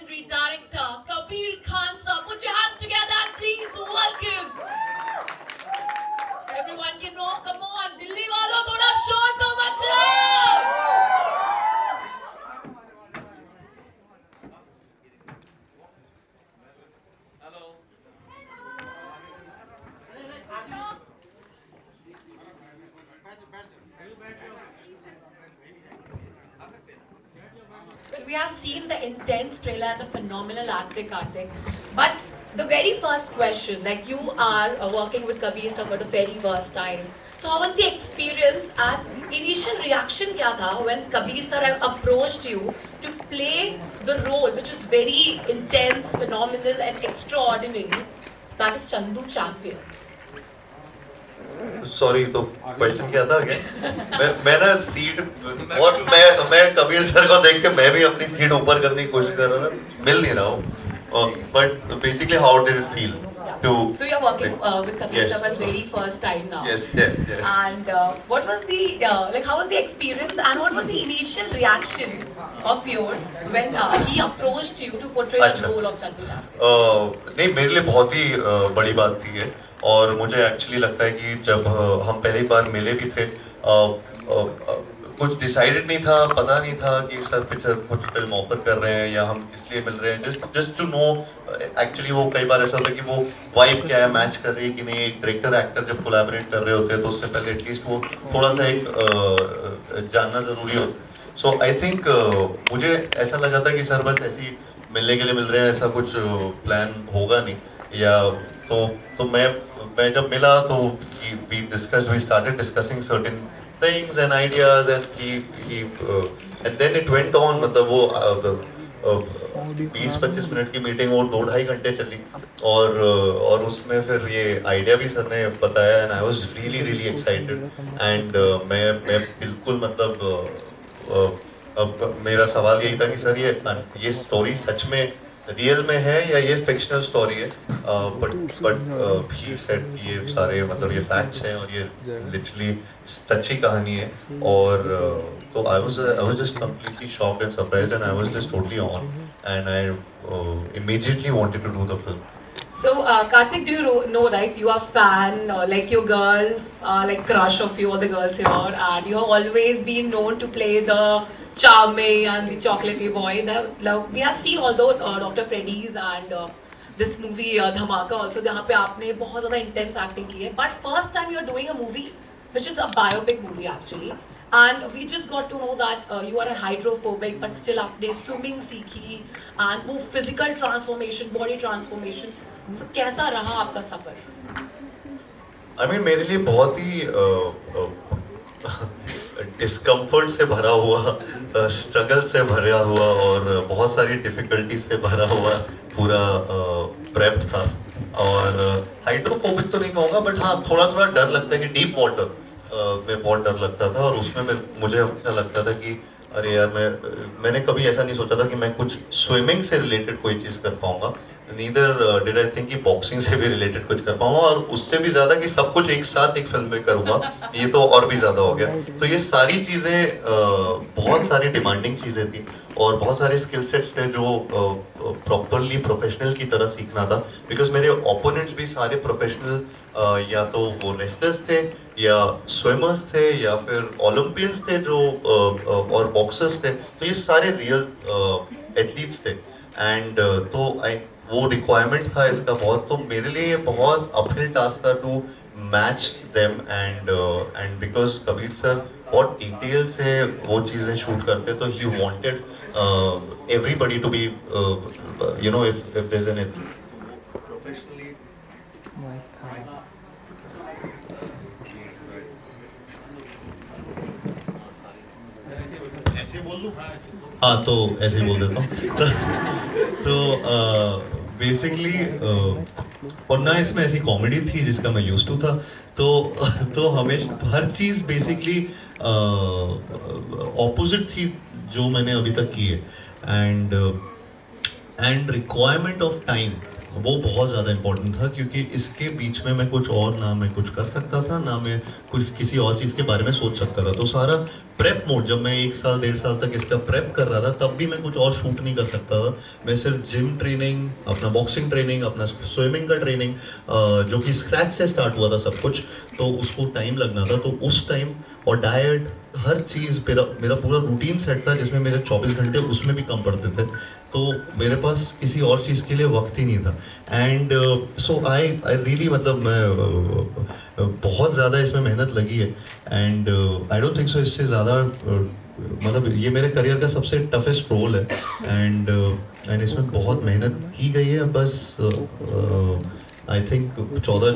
legendary director Kabir Khan sir. Put your hands together and please welcome. Everyone can know, come on, Delhi walo thoda shor to bachao. Well, we have seen the intense trailer and the phenomenal acting, Karthik. But the very first question, like you are working with Kabir sir for the very first time. So how was the experience and initial reaction kya tha when Kabir sir have approached you to play the role which was very intense, phenomenal and extraordinary, that is Chandu Champion. Sorry तो question क्या था again मैं ना seat और मैं Kabir sir को देख के मैं भी अपनी सीट ऊपर करने की कोशिश कर रहा था मिल नहीं रहा हूँ but basically how did it feel to So you're working with Kabir Yes. sir for the very first time now. yes And what was the like? How was the experience, and what was the initial reaction of yours when he approached you to portray the अच्छा। role of Chandu Champion? नहीं मेरे लिए बहुत ही बड़ी बात थी ये और मुझे एक्चुअली लगता है कि जब हम पहली बार मिले भी थे कुछ डिसाइडेड नहीं था पता नहीं था कि सर पिक्चर कुछ फिल्म ऑफर कर रहे हैं या हम इसलिए मिल रहे हैं जस्ट टू नो एक्चुअली वो कई बार ऐसा होता है कि वो वाइब क्या है मैच कर रही है कि नहीं एक डायरेक्टर एक्टर जब कोलैबोरेट कर रहे होते हैं तो उससे पहले एटलीस्ट वो थोड़ा सा एक जानना ज़रूरी होता है सो आई थिंक मुझे ऐसा लगा था कि सर बस ऐसे ही मिलने के लिए मिल रहे हैं ऐसा कुछ प्लान होगा नहीं या तो मैं जब मिला तो we started discussing certain things and ideas and and then it went on मतलब वो 20-25 मिनट की मीटिंग वो 2-2.5 घंटे चली और उसमें फिर ये आइडिया भी सर ने बताया and I was really excited and मैं बिल्कुल मतलब अब मेरा सवाल यही था कि सर ये स्टोरी सच में रियल में है या ये फिक्शनल स्टोरी है बट ही सेड कि ये सारे मतलब ये फैक्ट्स हैं और ये लिटरली सच्ची कहानी है और तो I was just completely shocked and surprised and I was just totally on and I immediately wanted to do the film. So Karthik, do you know, right? You are fan, like your girls, like crush of you, all the girls here, and you have always been known to play the charming and the chocolatey boy. We have seen although Dr. Freddy's and this movie Dhamaka also, जहाँ पे आपने बहुत ज़्यादा intense acting की है. But first time you are doing a movie, which is a biopic movie actually. And we just got to know that you are a hydrophobic, but still आपने swimming सीखी and वो physical transformation, body transformation. So कैसा रहा आपका सफर? I mean मेरे लिए बहुत ही discomfort से भरा हुआ स्ट्रगल से भरा हुआ और बहुत सारी डिफिकल्टीज से भरा हुआ पूरा प्रेप था और हाइड्रोफोबिक तो नहीं कहूँगा बट हाँ थोड़ा डर लगता है कि डीप वाटर में बहुत डर लगता था और उसमें मुझे ऐसा लगता था कि अरे यार मैंने कभी ऐसा नहीं सोचा था कि मैं कुछ स्विमिंग से रिलेटेड कोई चीज़ कर पाऊंगा नीदर डिड आई थिंक कि बॉक्सिंग से भी रिलेटेड कुछ कर पाऊंगा और उससे भी ज़्यादा कि सब कुछ एक साथ एक फिल्म में करूंगा ये तो और भी ज़्यादा हो गया तो ये सारी चीज़ें बहुत सारी डिमांडिंग चीज़ें थी और बहुत सारे स्किल सेट्स थे जो प्रॉपरली प्रोफेशनल की तरह सीखना था बिकॉज मेरे ओपोनेंट्स भी सारे प्रोफेशनल या तो वो रेसलर्स थे या स्विमर्स थे या फिर ओलंपियंस थे जो और बॉक्सर्स थे तो ये सारे रियल एथलीट्स थे एंड तो वो रिक्वायरमेंट था इसका बहुत तो मेरे लिए बहुत अपहिल टास्क था to match them and because Kabir sir बहुत डिटेल से वो चीज़ें शूट करते तो he wanted everybody to be you know if there's an professionally ऐसे बोल लूं हाँ तो ऐसे ही बोल देता हूँ तो बेसिकली और ना इसमें ऐसी कॉमेडी थी जिसका मैं यूज्ड टू था तो हमेशा हर चीज़ बेसिकली ऑपोजिट थी जो मैंने अभी तक की है एंड रिक्वायरमेंट ऑफ टाइम वो बहुत ज़्यादा इम्पोर्टेंट था, क्योंकि इसके बीच में मैं कुछ और ना मैं कुछ कर सकता था, ना मैं कुछ किसी और चीज़ के बारे में सोच सकता था। तो सारा प्रेप मोड, जब मैं 1 साल 1.5 साल तक इसका प्रेप कर रहा था, तब भी मैं कुछ और शूट नहीं कर सकता था। मैं सिर्फ जिम ट्रेनिंग, अपना बॉक्सिंग ट्रेनिंग, अपना स्विमिंग का ट्रेनिंग, जो कि स्क्रैच से स्टार्ट हुआ था सब कुछ, तो उसको टाइम लगना था। तो उस टाइम और डाइट, हर चीज़, मेरा मेरा पूरा रूटीन सेट था, जिसमें मेरे 24 घंटे उसमें भी कम पड़ते थे। तो मेरे पास किसी और चीज़ के लिए वक्त ही नहीं था। And so I I really, मतलब मैं बहुत ज़्यादा इसमें मेहनत लगी है। And I don't think so इससे ज़्यादा, मतलब ये मेरे करियर का सबसे टफेस्ट रोल है। एंड इसमें बहुत मेहनत की गई है। बस आई थिंक 14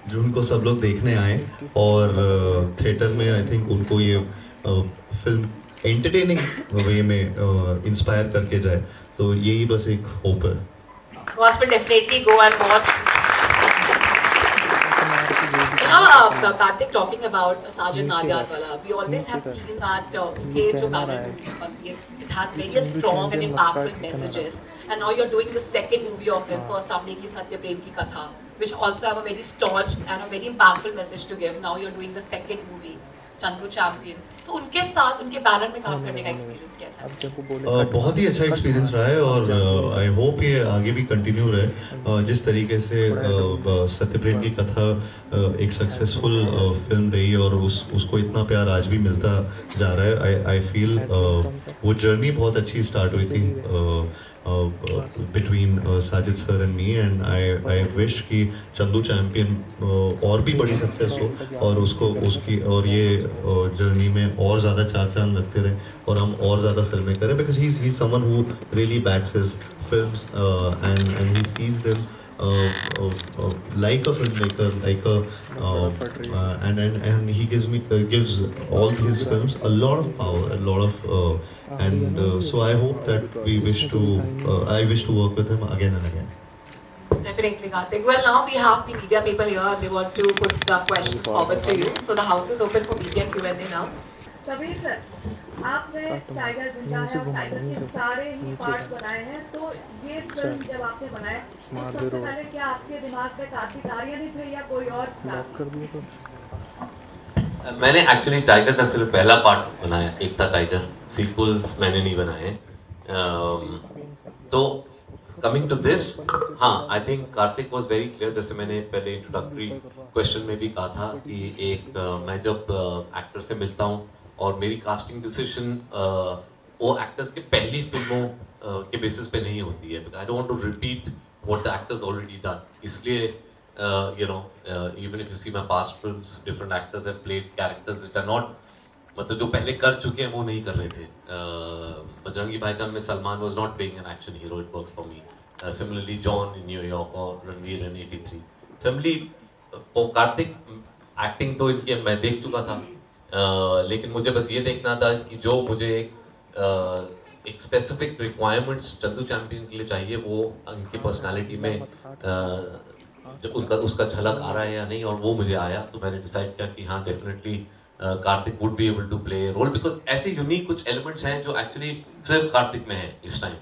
जून को सब लोग देखने आए, और थिएटर में आई थिंक उनको ये फिल्म एंटरटेनिंग वे में इंस्पायर करके जाए। तो यही बस एक होप है। Guys will definitely go and watch. You know, Karthik, talking about Sajan Nadyarwala, we always have seen that ये जो banner movies बनती है, it has very strong and impactful messages. And now you're doing the second movie of him. First आपने की सत्य प्रेम की कथा, which also have a very staunch and a very impactful message to give. Now you're doing the second movie, Chandu champion. So उनके साथ, उनके banner में काम करने का एक्सपीरियंस कैसा है? बहुत ही अच्छा एक्सपीरियंस रहा है, और आई होप ये आगे भी कंटिन्यू रहे। जिस तरीके से सत्यप्रेम की कथा एक सक्सेसफुल फिल्म रही है, और उसको इतना प्यार आज भी मिलता जा रहा है। आई फील वो जर्नी बहुत अच्छी स्टार्ट हुई थी between Sajid sir and me, and I wish कि चंदू चैंपियन और भी बड़ी सक्सेस हो, और और ये जर्नी में और ज़्यादा चार चांद लगते रहे, और हम और ज़्यादा फिल्में करें, because he is someone who really backs his films, and he sees them like a filmmaker, like a and he gives all his films a lot of power, a lot of so I hope that I wish to work with him again and again. Definitely, Karthik. Well, now we have the media people here. They want to put the questions forward to you. So the house is open for media Q&A now. Kabir sir, आपने tiger जिंदा है और tiger के सारे ही parts बनाए हैं, तो ये फिल्म जब आपने बनाए, सबसे पहले क्या आपके दिमाग में कार्तिक आर्यन ही थे या कोई और स्टार? मैंने एक्चुअली टाइगर का सिर्फ पहला पार्ट बनाया, एक था टाइगर, सीक्वल्स मैंने नहीं बनाए। तो कमिंग टू दिस, हाँ, I think Kartik was very clear, जैसे मैंने पहले इंट्रोडक्टरी क्वेश्चन में भी कहा था कि मैं जब एक्टर से मिलता हूँ और मेरी कास्टिंग डिसीजन वो एक्टर्स के पहली फिल्मों के बेसिस पे नहीं होती है, I don't want to repeat what the actors already done. इसलिए you know, even if you see my past films, different actors have played characters which are not, मतलब जो पहले कर चुके हैं वो नहीं कर रहे थे। बजरंगी भाईजान में Salman was not playing an action hero, it works for me. Similarly, John in New York और Ranveer in 83. Similarly, for Kartik acting तो इनकी मैं देख चुका था, लेकिन मुझे बस ये देखना था कि जो मुझे एक स्पेसिफिक रिक्वायरमेंट्स चंदू चैंपियन के लिए चाहिए, वो उनकी पर्सनालिटी में जब उसका झलक आ रहा है या नहीं, और वो मुझे आया। तो मैंने डिसाइड किया कि हाँ, definitely Kartik would be able to play role, because ऐसे यूनिक कुछ एलिमेंट्स हैं जो एक्चुअली सिर्फ कार्तिक में है इस टाइम,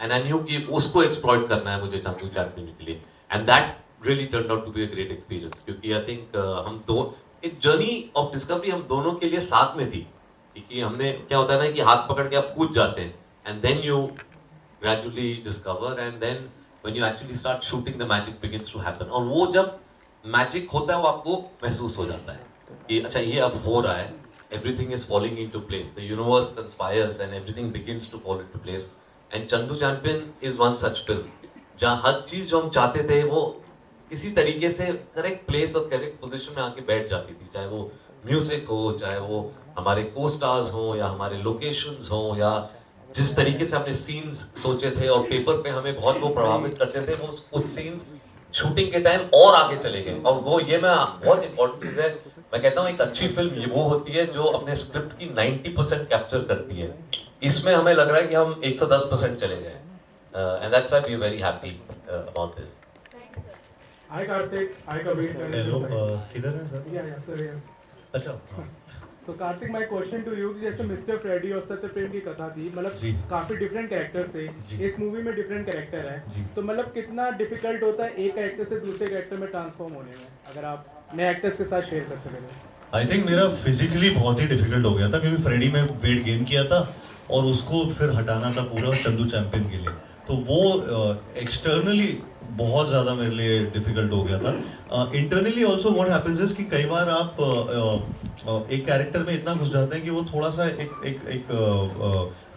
एंड आई न्यू कि उसको एक्सप्लॉइट करना है मुझे चंदू चैंपियन के लिए, and that really turned out to be a great experience, क्योंकि आई थिंक हम दो एक जर्नी ऑफ डिस्कवरी हम दोनों के लिए साथ में थी। कि हमने, क्या होता है ना कि हाथ पकड़ के आप कूद जाते हैं, and then you gradually discover, and then when you actually start shooting the magic begins to happen, और वो जब मैजिक होता है वो आपको महसूस हो जाता है कि अच्छा ये अब हो रहा है, everything is falling into place, the universe conspires and everything begins to fall into place, and Chandu Champion is one such film जहाँ हर चीज जो हम चाहते थे वो किसी तरीके से करेक्ट प्लेस और करेक्ट पोजीशन में आके बैठ जाती थी, चाहे वो म्यूजिक हो, चाहे वो हमारे को स्टार्स हो, या हमारे लोकेशंस हो, या जिस तरीके से हमने सीन्स सोचे थे और पेपर पे हमें बहुत वो प्रभावित करते थे, वो कुछ सीन्स शूटिंग के टाइम और आगे चले गए। और वो ये मैं बहुत इंपॉर्टेंट चीज है, मैं कहता हूँ एक अच्छी फिल्म ये वो होती है जो अपने स्क्रिप्ट की 90% कैप्चर करती है। इसमें हमें लग रहा है कि हम 110% चले गए, and that's why we are very happy about this. Hi Kartik, hi Kabir. Hello, किधर है सर? या सर, अच्छा, so Kartik my question to you, जैसे मिस्टर फ्रेडी और सत्यप्रेम की कथा थी, जी। मतलब काफी डिफरेंट कैरेक्टर्स थे, जी। इस मूवी में डिफरेंट कैरेक्टर जी। है, तो मतलब कितना डिफिकल्ट होता है एक कैरेक्टर से दूसरे कैरेक्टर में ट्रांसफॉर्म होने में, अगर आप नए एक्टर्स के साथ शेयर कर सकें तो। आई थिंक मेरा फिजिकली बहुत ही डिफिकल्ट हो गया था, क्योंकि फ्रेडी में वेट गेन किया था और उसको फिर हटाना था पूरा चंदू चैंपियन के लिए, तो वो एक्सटर्नली बहुत ज़्यादा मेरे लिए डिफिकल्ट हो गया था। Internally also what happens is कि कई बार आप एक कैरेक्टर में इतना घुस जाते हैं कि वो थोड़ा सा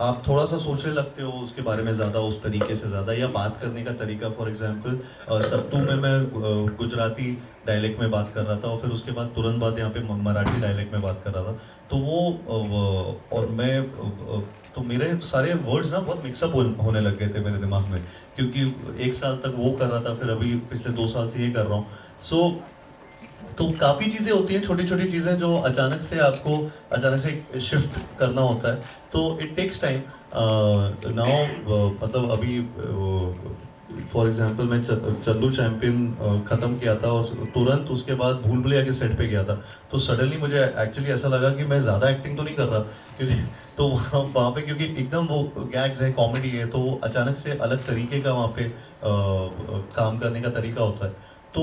आप थोड़ा सा सोचने लगते हो उसके बारे में ज़्यादा, उस तरीके से ज़्यादा, या बात करने का तरीका। फॉर एग्जांपल सत्तू में मैं गुजराती डायलेक्ट में बात कर रहा था और फिर उसके बाद तुरंत बाद यहाँ पे मराठी डायलेक्ट में बात कर रहा था, तो वो और मैं तो मेरे सारे वर्ड्स ना बहुत मिक्सअप होने लग गए थे मेरे दिमाग में, क्योंकि एक साल तक वो कर रहा था, फिर अभी पिछले 2 साल से ये कर रहा हूँ। तो काफ़ी चीज़ें होती हैं, छोटी छोटी चीज़ें जो अचानक से आपको अचानक से शिफ्ट करना होता है, तो इट टेक्स टाइम। नाउ मतलब अभी फॉर एग्जांपल मैं चंदू चैंपियन ख़त्म किया था और तुरंत उसके बाद भूल भुलैया के सेट पे गया था, तो सडनली मुझे एक्चुअली ऐसा लगा कि मैं ज़्यादा एक्टिंग तो नहीं कर रहा, क्योंकि तो वहाँ पे क्योंकि एकदम वो गैग्स है, कॉमेडी है, तो वो अचानक से अलग तरीके का वहाँ पे काम करने का तरीका होता है। तो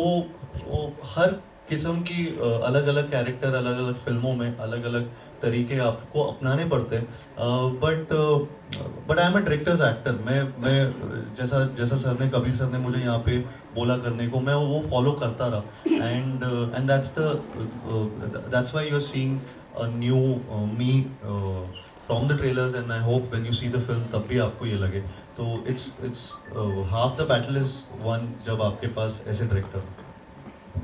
वो हर किस्म की अलग अलग कैरेक्टर, अलग अलग फिल्मों में अलग अलग तरीके आपको अपनाने पड़ते हैं। But I am a directors actor. मैं जैसा सर ने, कबीर सर ने मुझे यहाँ पे बोला करने को, मैं वो फॉलो करता रहा, and that's why you are seeing a new me from the trailers, and I hope when you see the film तब भी आपको ये लगे। तो it's half the battle is won जब आपके पास ऐसे director.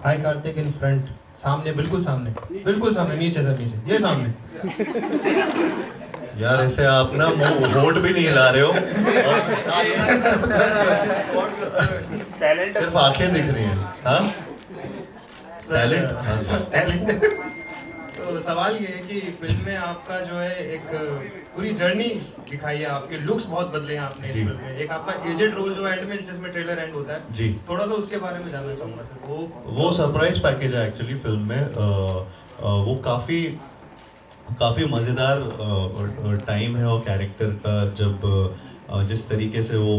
Hi Kartik in front, सामने, बिल्कुल सामने, बिल्कुल सामने, नीचे सर, नीचे, ये सामने। यार ऐसे आप ना होठ भी नहीं हिला रहे हो, सिर्फ आंखें दिख रही हैं। हाँ टैलेंट। तो सवाल ये है कि फिल्म में आपका जो है एक पूरी जर्नी दिखाई है, आपके लुक्स बहुत बदले हैं आपने इस जी। फिल्म में। एक आपका एजेड रोल जो एंड में, जिसमें ट्रेलर एंड होता है, जी। थोड़ा सा उसके बारे में जानना चाहूँगा सर। वो सरप्राइज पैकेज है एक्चुअली फिल्म में। वो काफ़ी मज़ेदार टाइम है, और कैरेक्टर का जब जिस तरीके से वो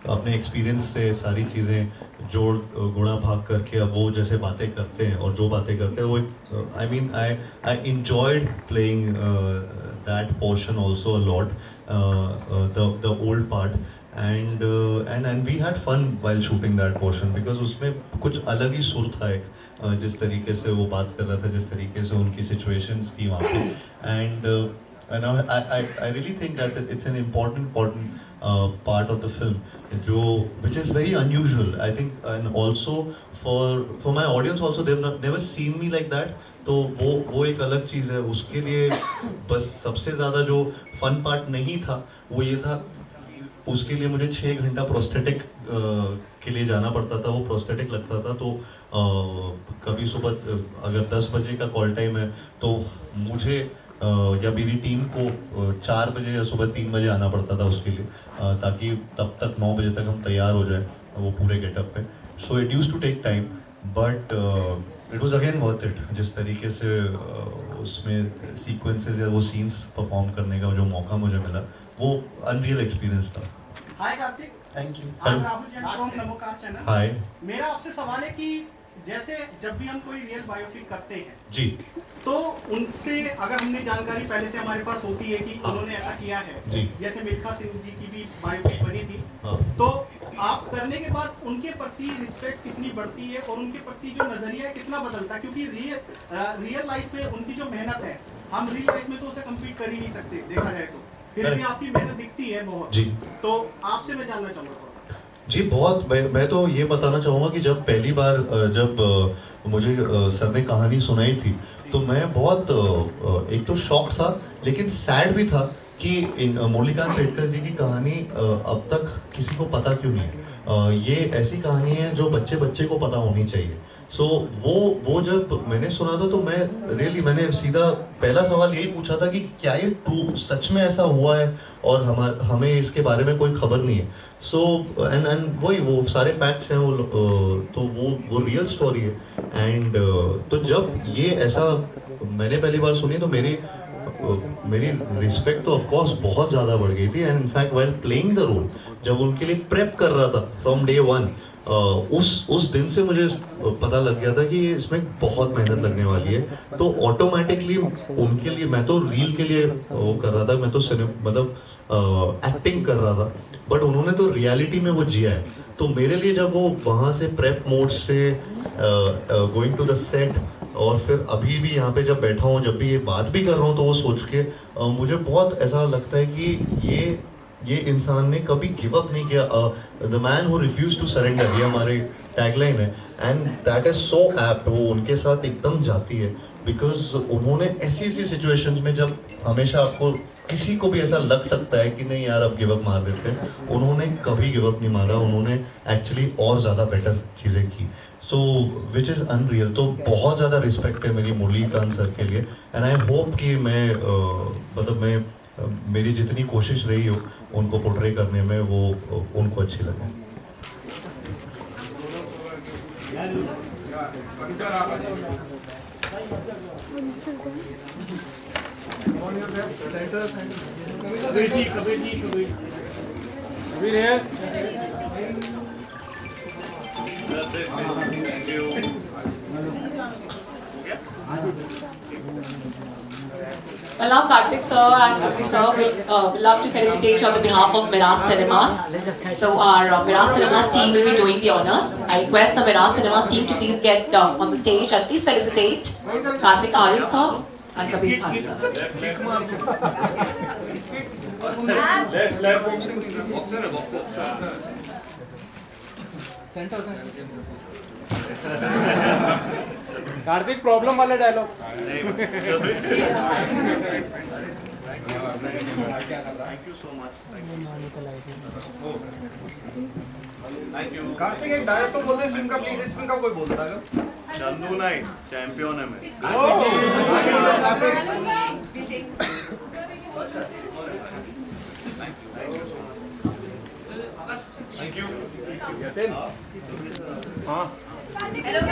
अपने एक्सपीरियंस से सारी चीज़ें जोड़ गुणा भाग करके अब वो जैसे बातें करते हैं और जो बातें करते हैं वो I enjoyed playing that portion also a lot, the old part, and we had fun while shooting that portion, because उसमें कुछ अलग ही सुर था एक, जिस तरीके से वो बात कर रहा था, जिस तरीके से उनकी सिचुएशंस थी वहाँ पे, and I really think that it's an important part of the film, which is very unusual, I think, and also for my audience also, they've never seen me like that, तो वो एक अलग चीज़ है। उसके लिए बस सबसे ज़्यादा जो फन पार्ट नहीं था वो ये था, उसके लिए मुझे 6 घंटा प्रोस्थेटिक के लिए जाना पड़ता था। वो प्रोस्थेटिक लगता था, तो कभी सुबह अगर 10 बजे का कॉल टाइम है तो मुझे या मेरी टीम को 4 बजे या सुबह 3 बजे आना पड़ता था उसके लिए, ताकि तब तक 9 बजे तक हम तैयार हो जाए वो पूरे गेटअप पे। So it used to take time, but it was again worth it. जिस तरीके से उसमें सीक्वेंसेस या वो सीन्स परफॉर्म करने का जो मौका मुझे मिला, वो अनरियल एक्सपीरियंस था। Hi Kartik, thank you. I'm Rahul Jain from Namokar channel. Hi मेरा आपसे सवाल है कि जैसे जब भी हम कोई रियल बायोपिक करते हैं जी, तो उनसे अगर हमने जानकारी पहले से हमारे पास होती है कि हाँ। उन्होंने ऐसा किया है, जी। जैसे मिल्खा सिंह जी की भी बायोपिक बनी थी, हाँ। तो आप करने के बाद उनके प्रति रिस्पेक्ट कितनी बढ़ती है और उनके प्रति जो नजरिया है कितना बदलता है, क्योंकि रियल लाइफ में उनकी जो मेहनत है, हम रियल लाइफ में तो उसे कम्पीट कर ही नहीं सकते देखा जाए तो, फिर भी आपकी मेहनत दिखती है बहुत जी। तो आपसे मैं जानना चाहूँगा जी बहुत। मैं तो ये बताना चाहूँगा कि जब पहली बार जब मुझे सर ने कहानी सुनाई थी, तो मैं बहुत एक तो शॉक था, लेकिन सैड भी था कि मुरलीकांत पेडकर जी की कहानी अब तक किसी को पता क्यों नहीं है। ये ऐसी कहानी है जो बच्चे को पता होनी चाहिए। सो वो जब मैंने सुना था तो मैंने सीधा पहला सवाल यही पूछा था कि क्या ये ट्रू सच में ऐसा हुआ है और हमें इसके बारे में कोई खबर नहीं है। सो एंड वो सारे फैक्ट्स हैं, तो वो रियल स्टोरी है। एंड तो जब ये ऐसा मैंने पहली बार सुनी तो मेरी रिस्पेक्ट तो ऑफ कोर्स बहुत ज़्यादा बढ़ गई थी। And in fact while playing the role, जब उनके लिए प्रेप कर रहा था फ्रॉम डे वन, उस दिन से मुझे पता लग गया था कि इसमें बहुत मेहनत लगने वाली है। तो ऑटोमेटिकली उनके लिए मैं तो रील के लिए वो कर रहा था, मैं तो एक्टिंग कर रहा था, बट उन्होंने तो रियलिटी में वो जिया है। तो मेरे लिए जब वो वहाँ से प्रेप मोड से गोइंग टू द सेट और फिर अभी भी यहाँ पे जब बैठा हूँ, जब भी ये बात भी कर रहा हूँ, तो वो सोच के मुझे बहुत ऐसा लगता है कि ये इंसान ने कभी गिव अप नहीं किया। The man who refuse to surrender, ये हमारे टैगलाइन है, and that is so apt. वो उनके साथ एकदम जाती है, बिकॉज उन्होंने ऐसी सिचुएशंस में जब हमेशा आपको किसी को भी ऐसा लग सकता है कि नहीं यार अब गिव अप मार देते हैं, उन्होंने कभी गिव अप नहीं मारा। उन्होंने एक्चुअली और ज़्यादा बेटर चीज़ें की, सो विच इज़ अनरियल। तो बहुत ज़्यादा रिस्पेक्ट है मेरी मुरलीकांत सर के लिए। एंड आई होप कि मैं मेरी जितनी कोशिश रही हो उनको पोर्ट्रे करने में वो उनको अच्छी लगे। अभी रे Well, now Karthik sir and Kapil sir will love to felicitate you on the behalf of Miraz Cinemas. So our Miraz Cinemas team will be doing the honors. I request the Miraz Cinemas team to please get on the stage and please felicitate Karthik Aaryan sir and Kabir Khan sir. Kartik problem वाले dialogue. Kartik एक direct तो बोलते हैं film का, please इस film का कोई बोलता है चंदू नाइट चैंपियन है मैं। Thank you. हाँ हेलो